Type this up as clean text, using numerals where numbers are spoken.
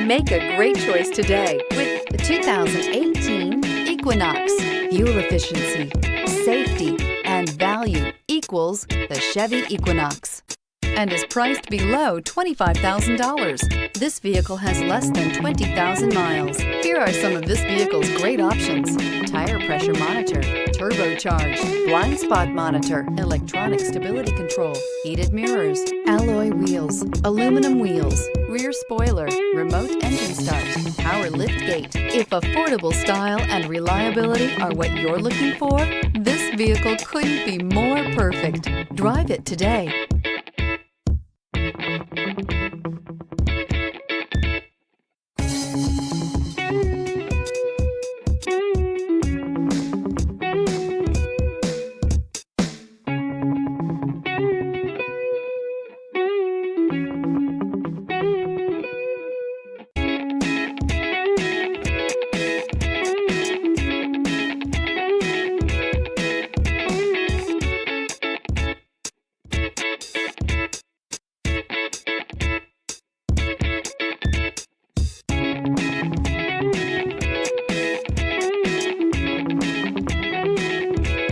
Make a great choice today with the 2018 Equinox. Fuel efficiency, safety, and value equals the Chevy Equinox and is priced below $25,000. This vehicle has less than 20,000 miles. Here are some of this vehicle's great options: tire pressure monitor, turbocharged, blind spot monitor, electronic stability control, heated mirrors, alloy wheels, aluminum wheels, rear spoiler, remote engine start, power lift gate. If affordable style and reliability are what you're looking for, this vehicle couldn't be more perfect. Drive it today.